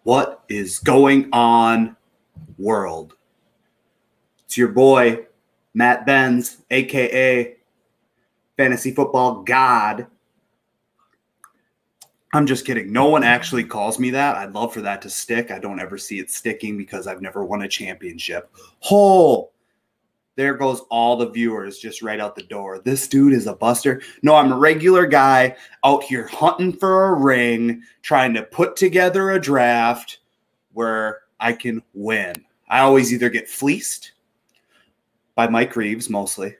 What is going on, world? It's your boy, Matt Benz, a.k.a. Fantasy Football God. I'm just kidding. No one actually calls me that. I'd love for that to stick. I don't ever see it sticking because I've never won a championship. There goes all the viewers just right out the door. This dude is a buster. No, I'm a regular guy out here hunting for a ring, trying to put together a draft where I can win. I always either get fleeced by Mike Reeves, mostly.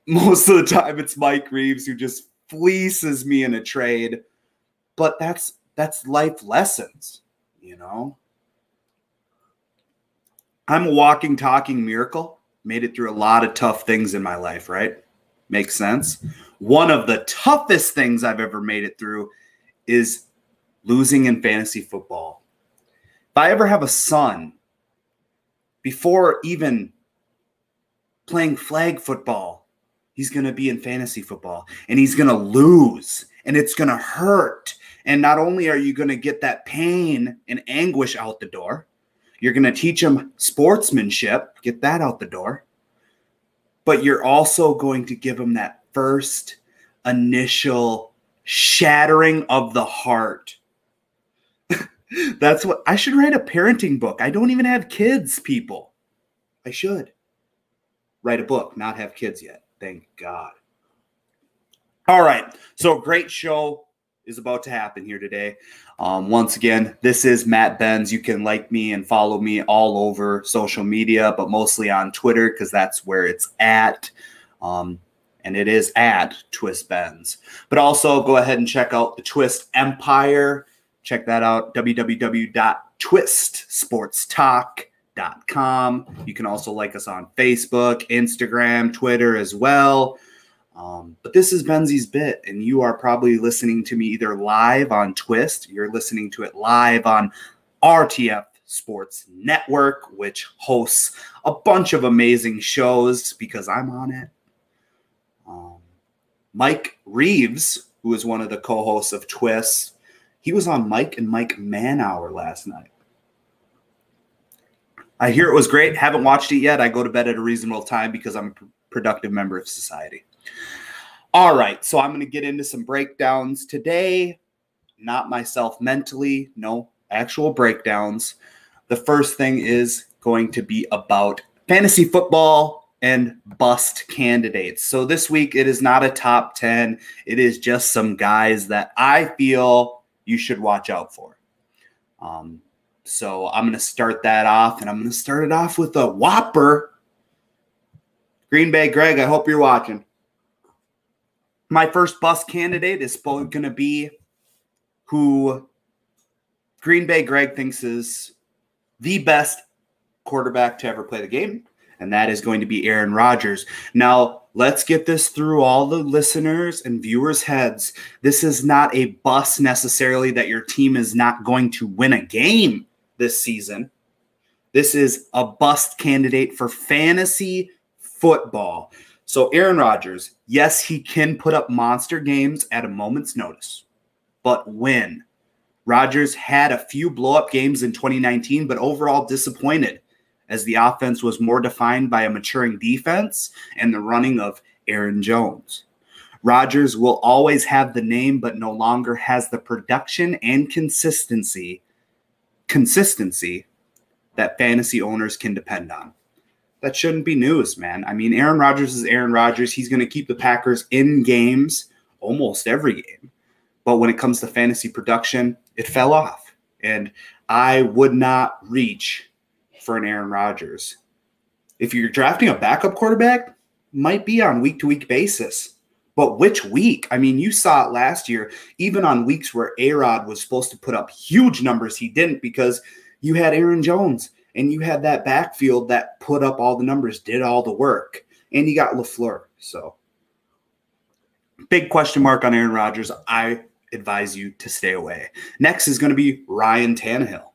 Most of the time it's Mike Reeves who just fleeces me in a trade. But that's life lessons, you know? I'm a walking, talking miracle. Made it through a lot of tough things in my life, right? Makes sense. One of the toughest things I've ever made it through is losing in fantasy football. If I ever have a son, before even playing flag football, he's going to be in fantasy football, and he's going to lose, and it's going to hurt. And not only are you going to get that pain and anguish out the door, you're going to teach him sportsmanship, get that out the door. But you're also going to give him that first initial shattering of the heart. That's what I should write a parenting book. I don't even have kids, people. I should write a book, not have kids yet. Thank God. All right. So great show is about to happen here today. Once again, this is Matt Benz. You can like me and follow me all over social media, but mostly on Twitter because that's where it's at. And it is at Twist Benz. But also go ahead and check out the Twist Empire. Check that out, www.twistsportstalk.com. You can also like us on Facebook, Instagram, Twitter as well. But this is Benzy's Bit, and you are probably listening to me either live on Twist, you're listening to it live on RTF Sports Network, which hosts a bunch of amazing shows because I'm on it. Mike Reeves, who is one of the co-hosts of Twist, he was on Mike and Mike Man Hour last night. I hear it was great. Haven't watched it yet. I go to bed at a reasonable time because I'm a productive member of society. All right, so I'm going to get into some breakdowns today. Not myself mentally, no, actual breakdowns. The first thing is going to be about fantasy football and bust candidates. So this week, it is not a top 10. It is just some guys that I feel you should watch out for. So I'm going to start that off, and I'm going to start it off with a whopper. Green Bay Greg, I hope you're watching. My first bust candidate is going to be who Green Bay Greg thinks is the best quarterback to ever play the game, and that is going to be Aaron Rodgers. Now, let's get this through all the listeners' and viewers' heads. This is not a bust necessarily that your team is not going to win a game this season. This is a bust candidate for fantasy football. So Aaron Rodgers, yes, he can put up monster games at a moment's notice. But when? Rodgers had a few blow-up games in 2019, but overall disappointed as the offense was more defined by a maturing defense and the running of Aaron Jones. Rodgers will always have the name, but no longer has the production and consistency that fantasy owners can depend on. That shouldn't be news, man. I mean, Aaron Rodgers is Aaron Rodgers. He's going to keep the Packers in games almost every game. But when it comes to fantasy production, it fell off. And I would not reach for an Aaron Rodgers. If you're drafting a backup quarterback, might be on week-to-week basis. But which week? I mean, you saw it last year, even on weeks where A-Rod was supposed to put up huge numbers, he didn't because you had Aaron Jones. And you had that backfield that put up all the numbers, did all the work. And you got LaFleur. So, big question mark on Aaron Rodgers. I advise you to stay away. Next is going to be Ryan Tannehill.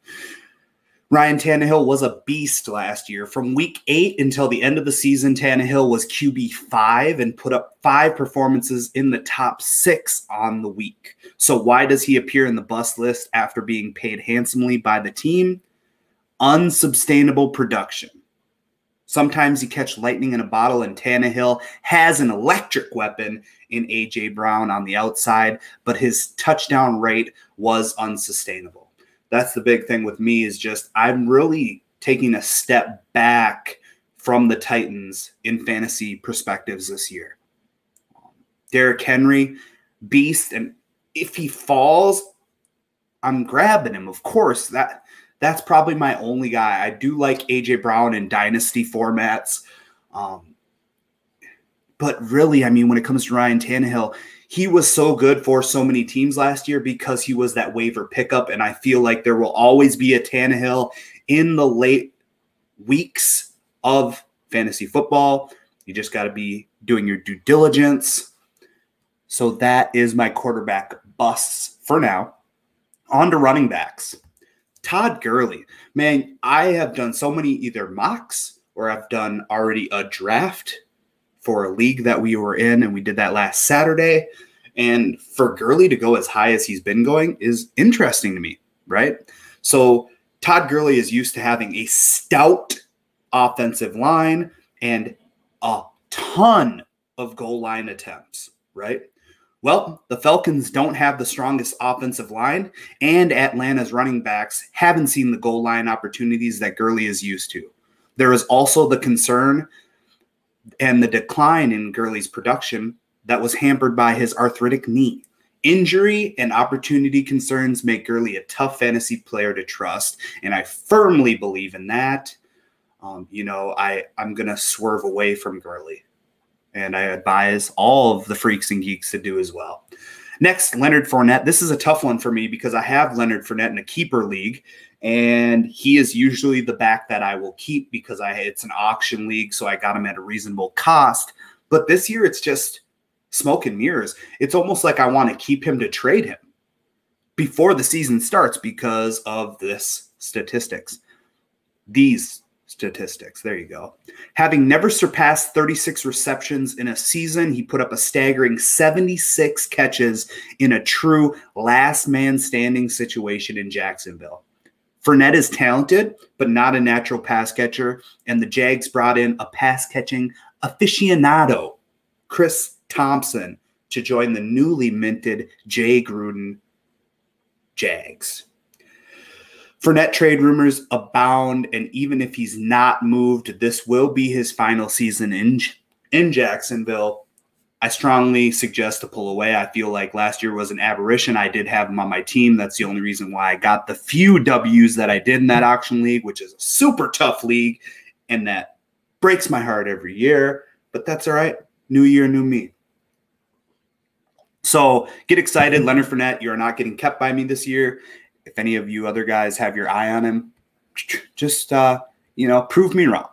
Ryan Tannehill was a beast last year. From week 8 until the end of the season, Tannehill was QB5 and put up 5 performances in the top 6 on the week. So why does he appear in the bust list after being paid handsomely by the team? Unsustainable production. Sometimes you catch lightning in a bottle, and Tannehill has an electric weapon in A.J. Brown on the outside, but his touchdown rate was unsustainable. That's the big thing with me, is just I'm really taking a step back from the Titans in fantasy perspectives this year. Derrick Henry, beast, and if he falls, I'm grabbing him. Of course, that's probably my only guy. I do like A.J. Brown in dynasty formats. But really, I mean, when it comes to Ryan Tannehill, he was so good for so many teams last year because he was that waiver pickup, and I feel like there will always be a Tannehill in the late weeks of fantasy football. You just got to be doing your due diligence. So that is my quarterback busts for now. On to running backs. Todd Gurley. Man, I have done so many either mocks or I've done already a draft for a league that we were in, and we did that last Saturday. And for Gurley to go as high as he's been going is interesting to me, right? So Todd Gurley is used to having a stout offensive line and a ton of goal line attempts, right? Well, the Falcons don't have the strongest offensive line, and Atlanta's running backs haven't seen the goal line opportunities that Gurley is used to. There is also the concern and the decline in Gurley's production that was hampered by his arthritic knee. Injury and opportunity concerns make Gurley a tough fantasy player to trust, and I firmly believe in that. I'm going to swerve away from Gurley, and I advise all of the freaks and geeks to do as well. Next, Leonard Fournette. This is a tough one for me because I have Leonard Fournette in a keeper league, and he is usually the back that I will keep because it's an auction league, so I got him at a reasonable cost. But this year, it's just smoke and mirrors. It's almost like I want to keep him to trade him before the season starts because of this statistics. These statistics. There you go. Having never surpassed 36 receptions in a season, he put up a staggering 76 catches in a true last man standing situation in Jacksonville. Fournette is talented, but not a natural pass catcher, and the Jags brought in a pass-catching aficionado, Chris Thompson, to join the newly minted Jay Gruden Jags. Fournette trade rumors abound, and even if he's not moved, this will be his final season in Jacksonville. I strongly suggest to pull away. I feel like last year was an aberration. I did have him on my team. That's the only reason why I got the few W's that I did in that auction league, which is a super tough league, and that breaks my heart every year. But that's all right. New year, new me. So get excited. Leonard Fournette, you are not getting kept by me this year. If any of you other guys have your eye on him, just, prove me wrong.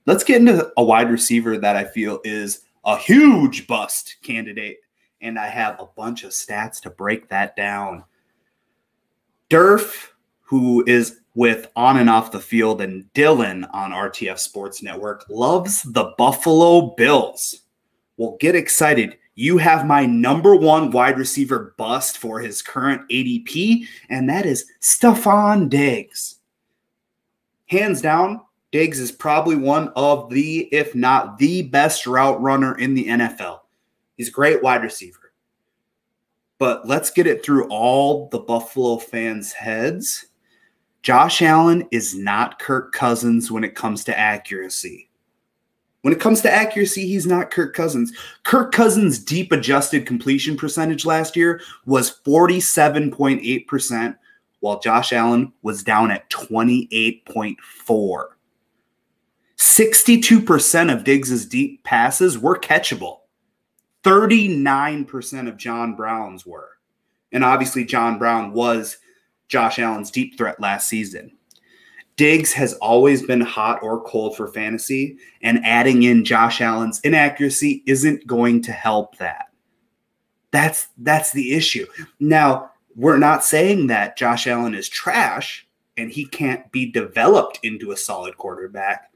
Let's get into a wide receiver that I feel is a huge bust candidate, and I have a bunch of stats to break that down. Durf, who is with On and Off the Field, and Dylan on RTF Sports Network, loves the Buffalo Bills. Well, get excited. You have my number one wide receiver bust for his current ADP, and that is Stefan Diggs. Hands down, Diggs is probably one of the, if not the best route runner in the NFL. He's a great wide receiver. But let's get it through all the Buffalo fans' heads. Josh Allen is not Kirk Cousins when it comes to accuracy. When it comes to accuracy, he's not Kirk Cousins. Kirk Cousins' deep adjusted completion percentage last year was 47.8%, while Josh Allen was down at 28.4%. 62% of Diggs' deep passes were catchable. 39% of John Brown's were. And obviously John Brown was Josh Allen's deep threat last season. Diggs has always been hot or cold for fantasy, and adding in Josh Allen's inaccuracy isn't going to help that. That's the issue. Now, we're not saying that Josh Allen is trash. and he can't be developed into a solid quarterback.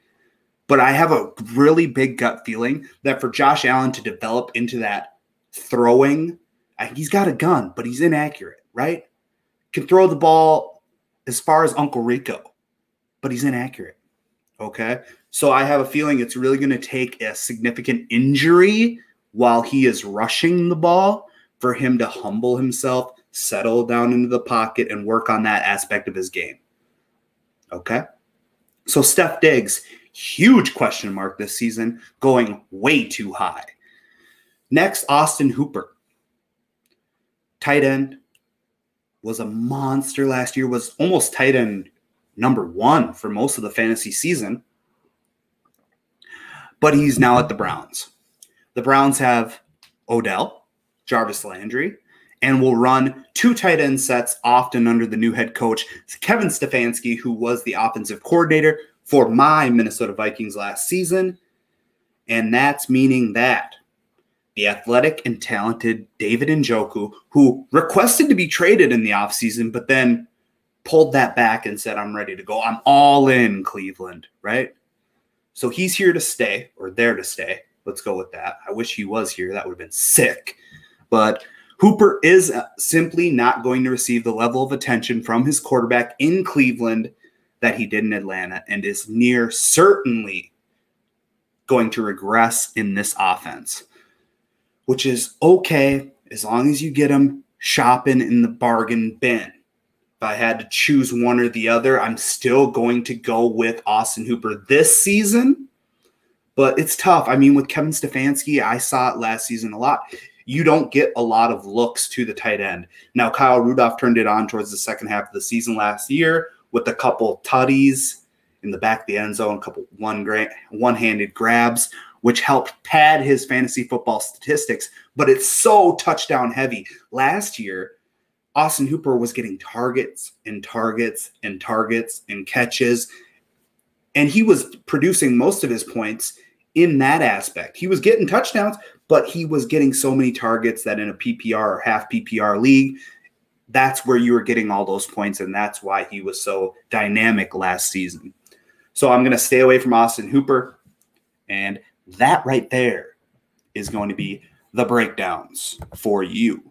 But I have a really big gut feeling that for Josh Allen to develop into that throwing, he's got a gun, but he's inaccurate, right? Can throw the ball as far as Uncle Rico, but he's inaccurate, okay? So I have a feeling it's really going to take a significant injury while he is rushing the ball for him to humble himself, settle down into the pocket, and work on that aspect of his game. Okay? So Steph Diggs, huge question mark this season, going way too high. Next, Austin Hooper. Tight end. Was a monster last year, was almost tight end number 1 for most of the fantasy season. But he's now at the Browns. The Browns have Odell, Jarvis Landry, and will run 2 tight end sets often under the new head coach, Kevin Stefanski, who was the offensive coordinator for my Minnesota Vikings last season. And that's meaning that the athletic and talented David Njoku, who requested to be traded in the offseason, but then pulled that back and said, I'm ready to go. I'm all in, Cleveland, right? So he's here to stay, or there to stay. Let's go with that. I wish he was here. That would have been sick. But Hooper is simply not going to receive the level of attention from his quarterback in Cleveland that he did in Atlanta, and is near certainly going to regress in this offense, which is okay as long as you get him shopping in the bargain bin. If I had to choose one or the other, I'm still going to go with Austin Hooper this season, but it's tough. I mean, with Kevin Stefanski, I saw it last season a lot. You don't get a lot of looks to the tight end. Now, Kyle Rudolph turned it on towards the second half of the season last year with a couple tutties in the back of the end zone, a couple one-handed grabs, which helped pad his fantasy football statistics, but it's so touchdown heavy. Last year, Austin Hooper was getting targets and targets and targets and catches, and he was producing most of his points in that aspect. He was getting touchdowns, but he was getting so many targets that in a PPR or half PPR league, that's where you were getting all those points, and that's why he was so dynamic last season. So I'm going to stay away from Austin Hooper, and that right there is going to be the breakdowns for you.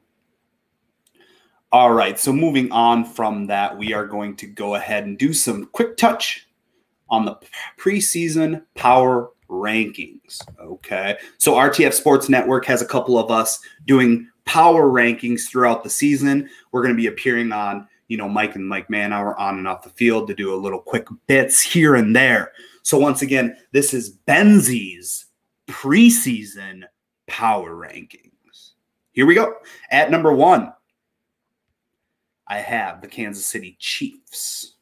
All right, so moving on from that, we are going to go ahead and do some quick touch on the preseason power rankings, okay? So RTF Sports Network has a couple of us doing power rankings throughout the season. We're going to be appearing on, Mike and Mike Manhour on and off the field to do a little quick bits here and there. So once again, this is Benzy's preseason power rankings. Here we go. At number 1, I have the Kansas City Chiefs.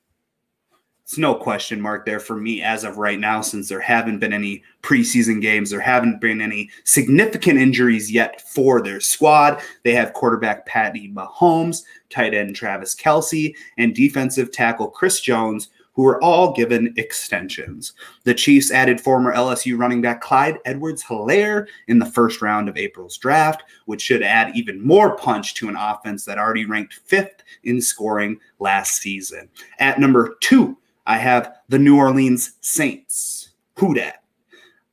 It's no question mark there for me as of right now, since there haven't been any preseason games. There haven't been any significant injuries yet for their squad. They have quarterback Patty Mahomes, tight end Travis Kelce, and defensive tackle Chris Jones, who were all given extensions. The Chiefs added former LSU running back Clyde Edwards-Helaire in the first round of April's draft, which should add even more punch to an offense that already ranked 5th in scoring last season. At number 2, I have the New Orleans Saints. Who dat?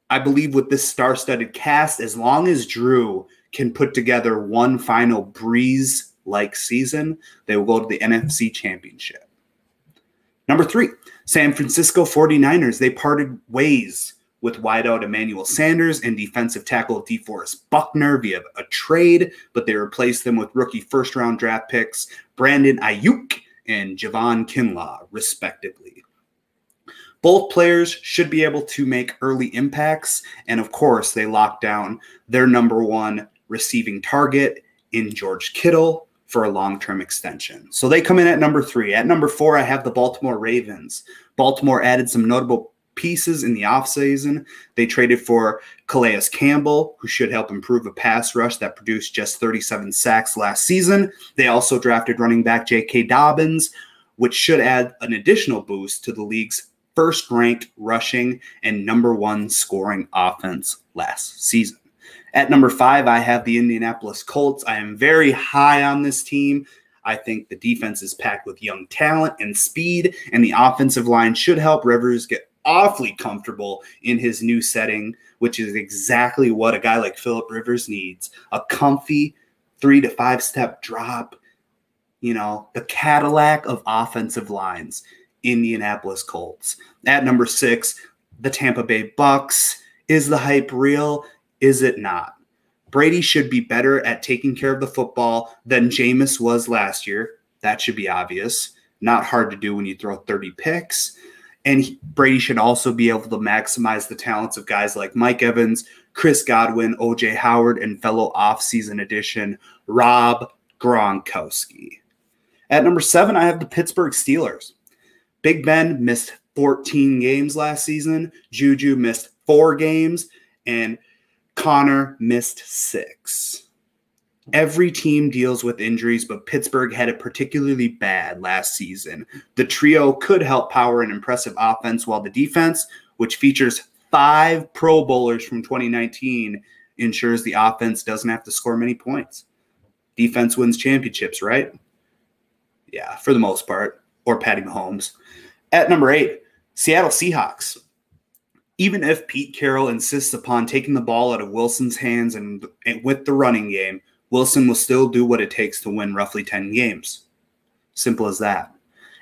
I believe with this star-studded cast, as long as Drew can put together one final Breeze-like season, they will go to the NFC Championship. Number 3, San Francisco 49ers. They parted ways with wideout Emmanuel Sanders and defensive tackle DeForest Buckner via a trade, but they replaced them with rookie first-round draft picks Brandon Ayuk and Javon Kinlaw, respectively. Both players should be able to make early impacts, and of course, they locked down their number 1 receiving target in George Kittle for a long-term extension. So they come in at number 3. At number 4, I have the Baltimore Ravens. Baltimore added some notable pieces in the offseason. They traded for Calais Campbell, who should help improve a pass rush that produced just 37 sacks last season. They also drafted running back J.K. Dobbins, which should add an additional boost to the league's first-ranked rushing and number 1 scoring offense last season. At number 5, I have the Indianapolis Colts. I am very high on this team. I think the defense is packed with young talent and speed, and the offensive line should help Rivers get awfully comfortable in his new setting, which is exactly what a guy like Phillip Rivers needs. A comfy 3 to 5 step drop, the Cadillac of offensive lines, Indianapolis Colts. At number 6, the Tampa Bay Bucks. Is the hype real? Is it not? Brady should be better at taking care of the football than Jameis was last year. That should be obvious. Not hard to do when you throw 30 picks. And Brady should also be able to maximize the talents of guys like Mike Evans, Chris Godwin, O.J. Howard, and fellow offseason addition Rob Gronkowski. At number 7, I have the Pittsburgh Steelers. Big Ben missed 14 games last season. Juju missed 4 games. And Connor missed 6. Every team deals with injuries, but Pittsburgh had it particularly bad last season. The trio could help power an impressive offense, while the defense, which features 5 Pro Bowlers from 2019, ensures the offense doesn't have to score many points. Defense wins championships, right? Yeah, for the most part. Or Patty Mahomes. At number 8, Seattle Seahawks. Even if Pete Carroll insists upon taking the ball out of Wilson's hands and with the running game, Wilson will still do what it takes to win roughly 10 games. Simple as that.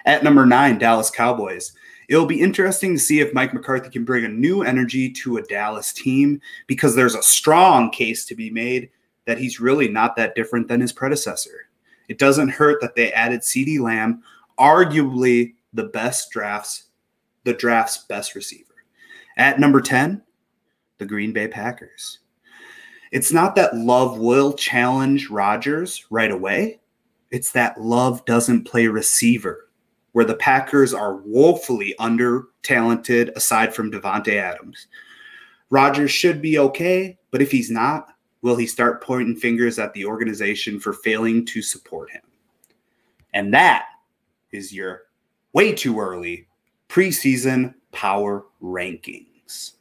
At number 9, Dallas Cowboys. It will be interesting to see if Mike McCarthy can bring a new energy to a Dallas team, because there's a strong case to be made that he's really not that different than his predecessor. It doesn't hurt that they added CeeDee Lamb, arguably the draft's best receiver. At number 10, the Green Bay Packers. It's not that Love will challenge Rodgers right away. It's that Love doesn't play receiver, where the Packers are woefully under-talented aside from Devontae Adams. Rodgers should be okay, but if he's not, will he start pointing fingers at the organization for failing to support him? And that is your way too early preseason power rankings.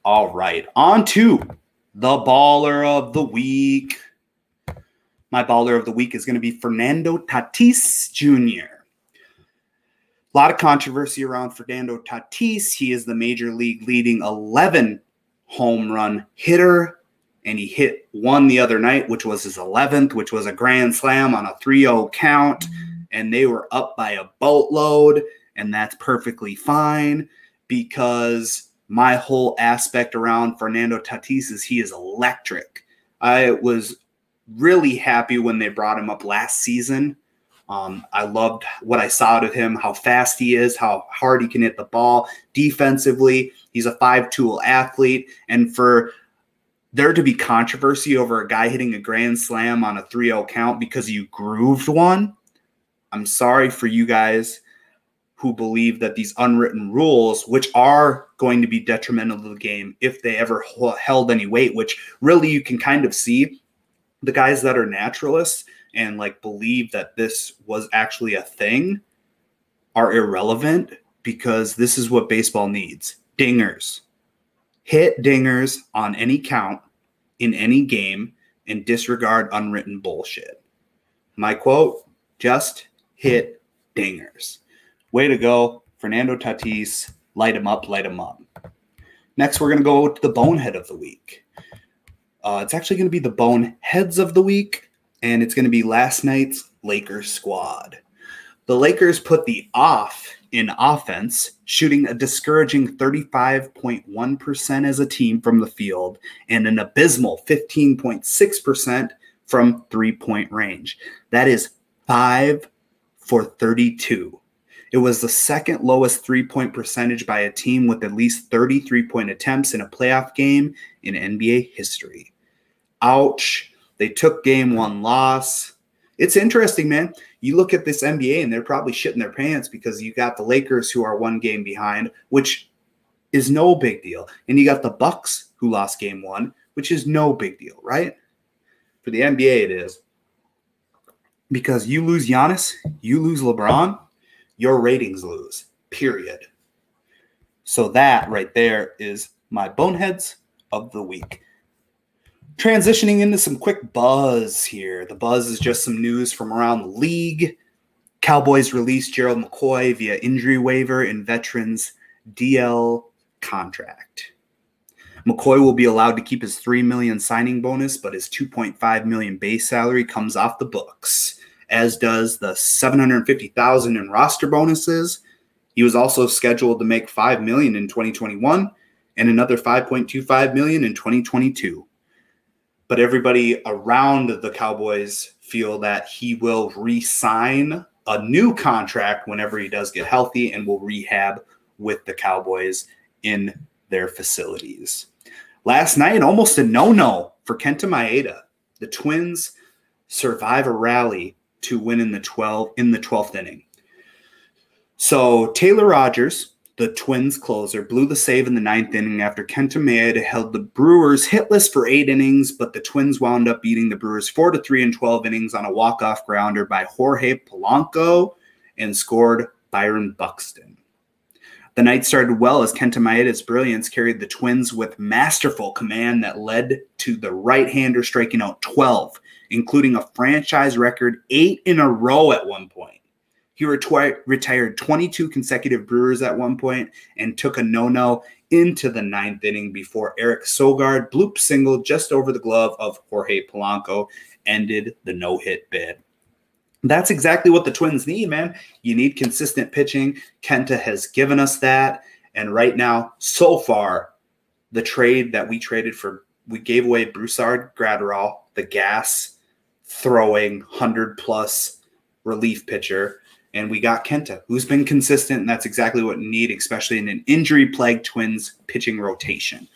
All right, on to the baller of the week. My baller of the week is going to be Fernando Tatis Jr. A lot of controversy around Fernando Tatis. He is the major league leading 11 home run hitter, and he hit one the other night, which was his 11th, which was a grand slam on a 3-0 count, and they were up by a boatload, and that's perfectly fine, because my whole aspect around Fernando Tatis is he is electric. I was really happy when they brought him up last season. I loved what I saw out of him, how fast he is, how hard he can hit the ball. Defensively, he's a 5-tool athlete. And for there to be controversy over a guy hitting a grand slam on a 3-0 count because you grooved one, I'm sorry for you guys who believe that these unwritten rules, which are going to be detrimental to the game if they ever held any weight, which really you can kind of see the guys that are naturalists and believe that this was actually a thing are irrelevant, because this is what baseball needs. Dingers. Hit dingers on any count in any game and disregard unwritten bullshit. My quote, just hit dingers. Way to go, Fernando Tatis. Light him up, light him up. Next, we're going to go to the Bonehead of the week. It's actually going to be the Boneheads of the week, and it's going to be last night's Lakers squad. The Lakers put the off in offense, shooting a discouraging 35.1% as a team from the field and an abysmal 15.6% from three-point range. That is 5 for 32. It was the second lowest three-point percentage by a team with at least 30 three-point attempts in a playoff game in NBA history. Ouch. They took game 1 loss. It's interesting, man. You look at this NBA and they're probably shitting their pants because you got the Lakers who are 1 game behind, which is no big deal. And you got the Bucks who lost game 1, which is no big deal, right? For the NBA it is. Because you lose Giannis, you lose LeBron, your ratings lose, period. So that right there is my Boneheads of the week. Transitioning into some quick buzz here. The buzz is just some news from around the league. Cowboys released Gerald McCoy via injury waiver in veterans DL contract. McCoy will be allowed to keep his $3 million signing bonus, but his $2.5 million base salary comes off the books, as does the $750,000 in roster bonuses. He was also scheduled to make $5 million in 2021 and another $5.25 million in 2022. But everybody around the Cowboys feel that he will re-sign a new contract whenever he does get healthy and will rehab with the Cowboys in their facilities. Last night, almost a no-no for Kenta Maeda. The Twins survive a rally to win in the 12th inning. So Taylor Rodgers, the Twins closer, blew the save in the 9th inning after Kenta Maeda held the Brewers hitless for 8 innings, but the Twins wound up beating the Brewers 4-3 in 12 innings on a walk-off grounder by Jorge Polanco and scored Byron Buxton. The night started well as Kenta Maeda's brilliance carried the Twins with masterful command that led to the right-hander striking out 12, including a franchise record 8 in a row at one point. He retired 22 consecutive Brewers at one point and took a no-no into the 9th inning before Eric Sogard bloop single just over the glove of Jorge Polanco ended the no-hit bid. That's exactly what the Twins need, man. You need consistent pitching. Kenta has given us that. And right now, so far, the trade that we gave away Broussard Gratterall, the gas-throwing 100-plus relief pitcher. And we got Kenta, who's been consistent, and that's exactly what we need, especially in an injury-plagued Twins pitching rotation.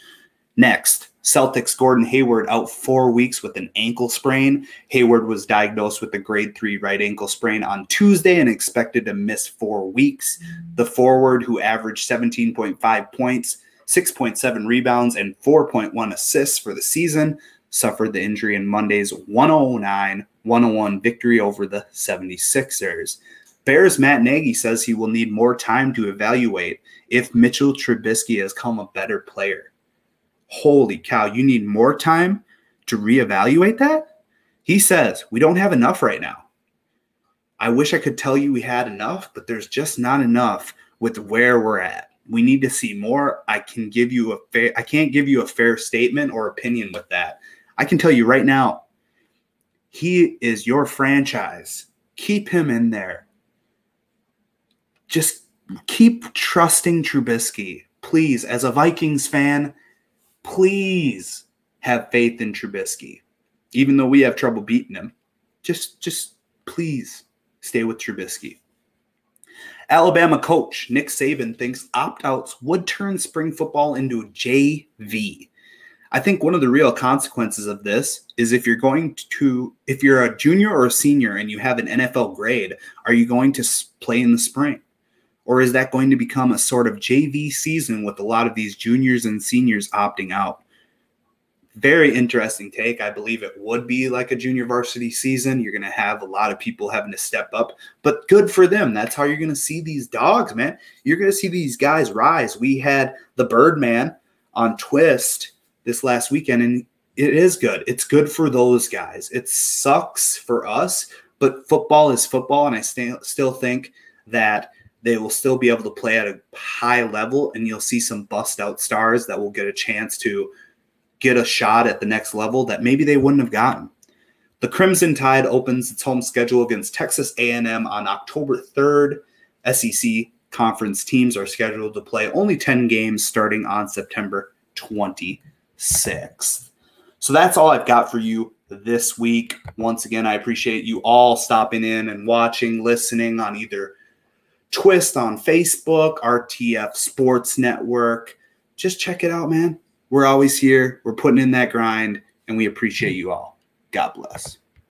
Next, Celtics Gordon Hayward out 4 weeks with an ankle sprain. Hayward was diagnosed with a grade 3 right ankle sprain on Tuesday and expected to miss 4 weeks. The forward, who averaged 17.5 points, 6.7 rebounds, and 4.1 assists for the season, suffered the injury in Monday's 109-101 victory over the 76ers. Bears Matt Nagy says he will need more time to evaluate if Mitchell Trubisky has become a better player. Holy cow, you need more time to reevaluate that? He says, we don't have enough right now. I wish I could tell you we had enough, but there's just not enough with where we're at. We need to see more. I can't give you a fair statement or opinion with that. I can tell you right now, he is your franchise. Keep him in there. Just keep trusting Trubisky. Please, as a Vikings fan, please have faith in Trubisky. Even though we have trouble beating him, just please stay with Trubisky. Alabama coach Nick Saban thinks opt-outs would turn spring football into JV. I think one of the real consequences of this is if you're a junior or a senior and you have an NFL grade, are you going to play in the spring? Or is that going to become a sort of JV season with a lot of these juniors and seniors opting out? Very interesting take. I believe it would be like a junior varsity season. You're going to have a lot of people having to step up, but good for them. That's how you're going to see these dogs, man. You're going to see these guys rise. We had the Birdman on Twist this last weekend, and it is good. It's good for those guys. It sucks for us, but football is football, and I still think that they will still be able to play at a high level, and you'll see some bust-out stars that will get a chance to get a shot at the next level that maybe they wouldn't have gotten. The Crimson Tide opens its home schedule against Texas A&M on October 3rd. SEC conference teams are scheduled to play only 10 games starting on September 26th. So that's all I've got for you this week. Once again, I appreciate you all stopping in and watching, listening on either Twist on Facebook, RTF Sports Network. Just check it out, man. We're always here. We're putting in that grind, and we appreciate you all. God bless.